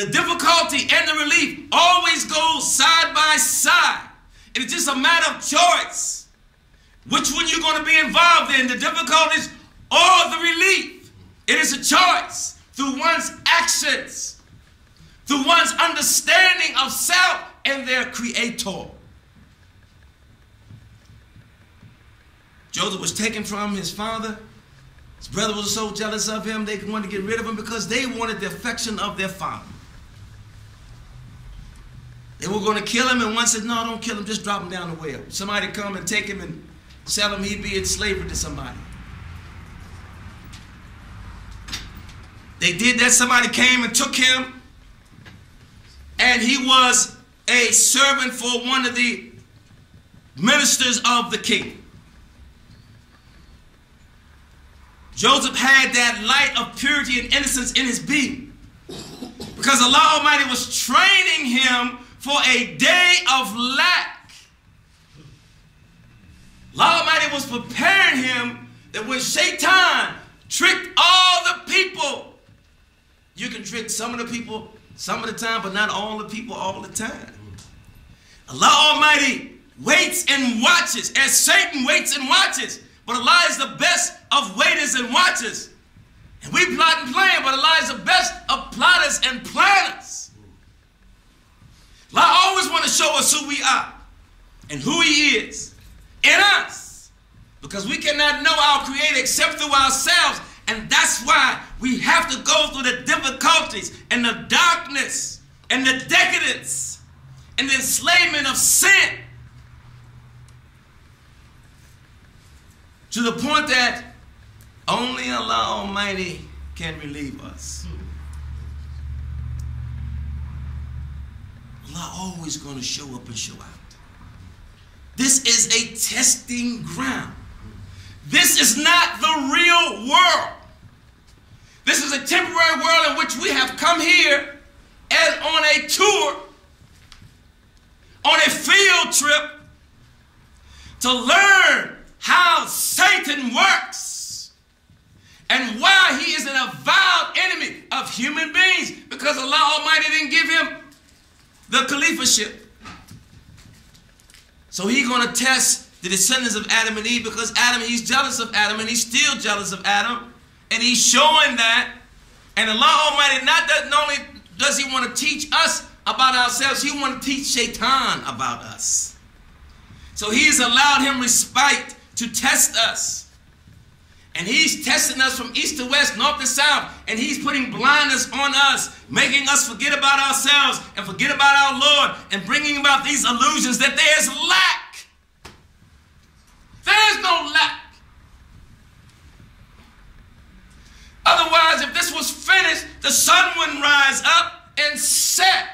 the difficulty and the relief always goes side by side. It's just a matter of choice. Which one you're going to be involved in, the difficulties or the relief. It is a choice through one's actions, through one's understanding of self and their creator. Joseph was taken from his father. His brother was so jealous of him, they wanted to get rid of him because they wanted the affection of their father. They were going to kill him, and one said, no, don't kill him, just drop him down the well. Somebody come and take him and sell him, he'd be in slavery to somebody. They did that. Somebody came and took him, and he was a servant for one of the ministers of the king. Joseph had that light of purity and innocence in his being because Allah Almighty was training him for a day of lack. Allah Almighty was preparing him that when Shaitan tricked all the people, you can trick some of the people some of the time, but not all the people all the time. Allah Almighty waits and watches as Satan waits and watches. But Allah is the best of waiters and watchers. And we plot and plan, but Allah is the best of plotters and planners. Allah always wants to show us who we are and who He is in us. Because we cannot know our Creator except through ourselves. And that's why we have to go through the difficulties and the darkness and the decadence and the enslavement of sin. To the point that only Allah Almighty can relieve us. Allah always going to show up and show out. This is a testing ground. This is not the real world. This is a temporary world in which we have come here as on a tour, on a field trip to learn how Satan works and why he is an avowed enemy of human beings, because Allah Almighty didn't give him the caliphship. So he's going to test the descendants of Adam and Eve, because Adam, he's jealous of Adam, and he's still jealous of Adam, and he's showing that. And Allah Almighty not only does he want to teach us about ourselves, he wants to teach Shaitan about us. So he's allowed him respite to test us. And he's testing us from east to west, north to south, and he's putting blindness on us, making us forget about ourselves and forget about our Lord, and bringing about these illusions that there's lack. There's no lack. Otherwise, if this was finished, the sun wouldn't rise up and set.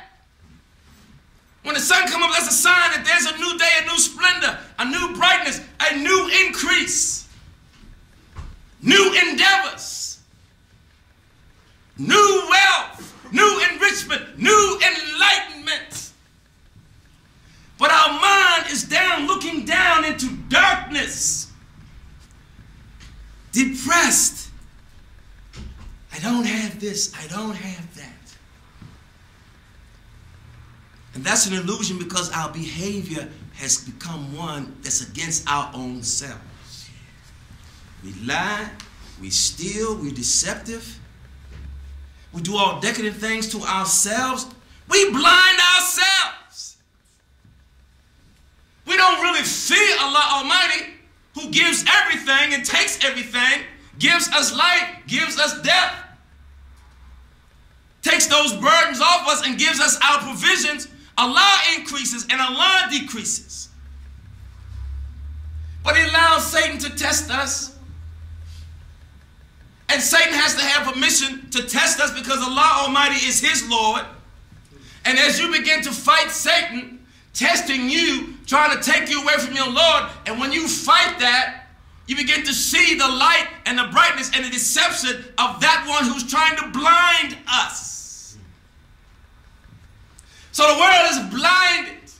When the sun comes up, that's a sign that there's a new day, a new splendor, a new brightness, a new increase, new endeavors, new wealth, new enrichment, new enlightenment. But our mind is down, looking down into darkness, depressed. I don't have this, I don't have that. And that's an illusion, because our behavior has become one that's against our own selves. We lie, we steal, we're deceptive. We do all decadent things to ourselves. We blind ourselves. We don't really fear Allah Almighty, who gives everything and takes everything, gives us life, gives us death, takes those burdens off us and gives us our provisions. Allah increases and Allah decreases. But He allows Satan to test us. And Satan has to have permission to test us, because Allah Almighty is His Lord. And as you begin to fight Satan, testing you, trying to take you away from your Lord, and when you fight that, you begin to see the light and the brightness and the deception of that one who's trying to blind us. So the world is blinded.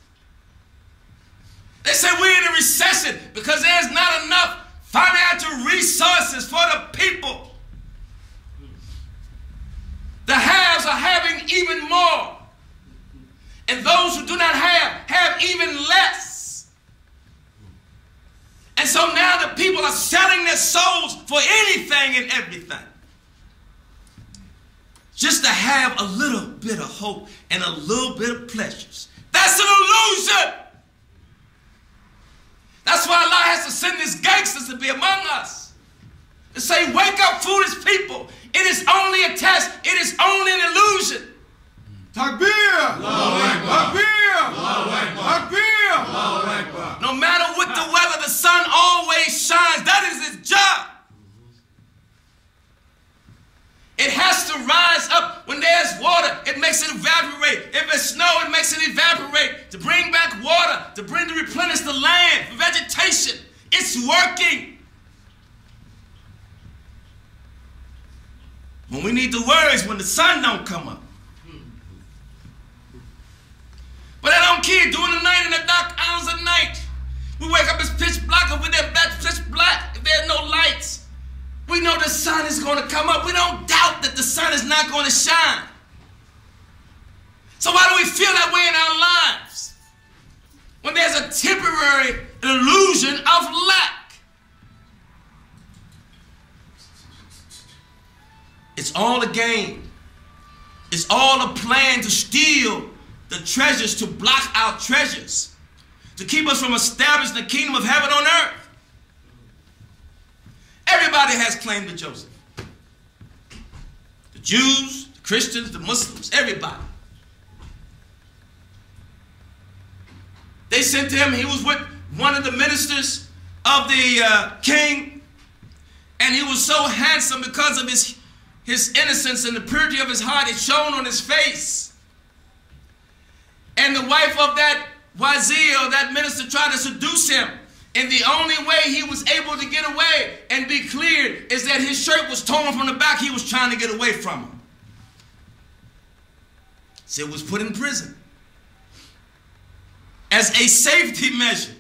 They say we're in a recession because there's not enough financial resources for the people. The haves are having even more even less. And so now the people are selling their souls for anything and everything, just to have a little bit of hope and a little bit of pleasures. That's an illusion. That's why Allah has to send these gangsters to be among us, to say, wake up, foolish people. It is only a test. It is only an illusion. Takbir! Takbir! Takbir! No matter what the weather, the sun always shines. That is its job. It has to rise up. When there's water, it makes it evaporate. If it's snow, it makes it evaporate. To bring back water, to replenish the land, vegetation. It's working. When we need to worry is when the sun don't come up. But I don't care. During the night, in the dark hours of night, we wake up, it's pitch black over there, pitch black. If there's no lights, we know the sun is going to come up. We don't doubt that the sun is not going to shine. So why do we feel that way in our lives when there's a temporary illusion of lack? It's all a game. It's all a plan to steal the treasures, to block our treasures, to keep us from establishing the kingdom of heaven on earth. Everybody has claim to Joseph. The Jews, the Christians, the Muslims, everybody. They sent him. He was with one of the ministers of the king, and he was so handsome because of his innocence and the purity of his heart. It shone on his face. And the wife of that wazir, or that minister, tried to seduce him. And the only way he was able to get away and be cleared is that his shirt was torn from the back. He was trying to get away from him. So he was put in prison as a safety measure,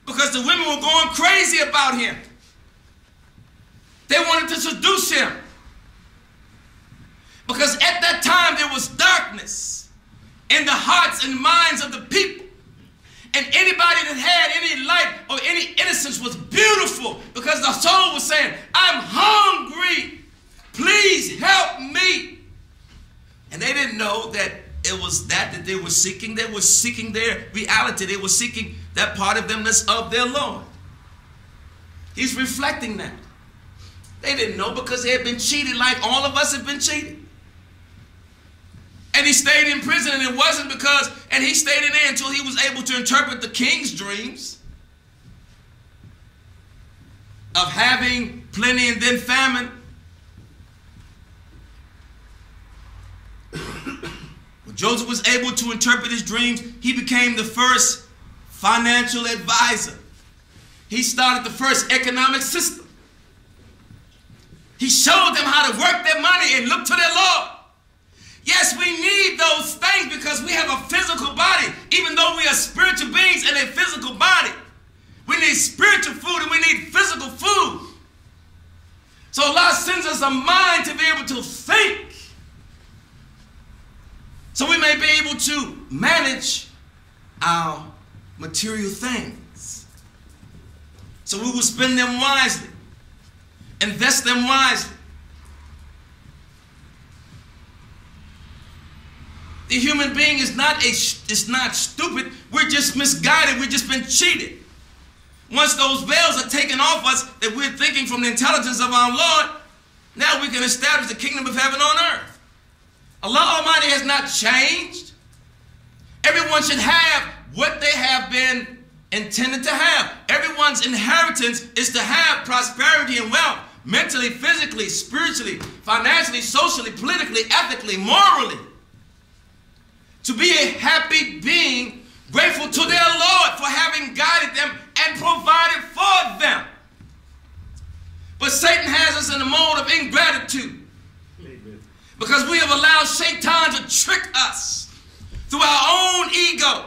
because the women were going crazy about him. They wanted to seduce him, because at that time there was darkness in the hearts and minds of the people. And anybody that had any light or any innocence was beautiful, because the soul was saying, I'm hungry. Please help me. And they didn't know that it was that they were seeking. They were seeking their reality. They were seeking that part of them that's of their Lord. He's reflecting that. They didn't know, because they had been cheated like all of us have been cheated. And he stayed in prison, and it wasn't because, and he stayed in there until he was able to interpret the king's dreams of having plenty and then famine. When Joseph was able to interpret his dreams, he became the first financial advisor. He started the first economic system. He showed them how to work their money and look to their Lord. Yes, we need those things because we have a physical body. Even though we are spiritual beings in a physical body, we need spiritual food and we need physical food. So Allah sends us a mind to be able to think, so we may be able to manage our material things. So we will spend them wisely, invest them wisely. The human being is not stupid. We're just misguided. We've just been cheated. Once those veils are taken off us, that we're thinking from the intelligence of our Lord, now we can establish the kingdom of heaven on earth. Allah Almighty has not changed. Everyone should have what they have been intended to have. Everyone's inheritance is to have prosperity and wealth, mentally, physically, spiritually, financially, socially, politically, ethically, morally. To be a happy being, grateful to their Lord for having guided them and provided for them. But Satan has us in a mode of ingratitude, because we have allowed Satan to trick us through our own ego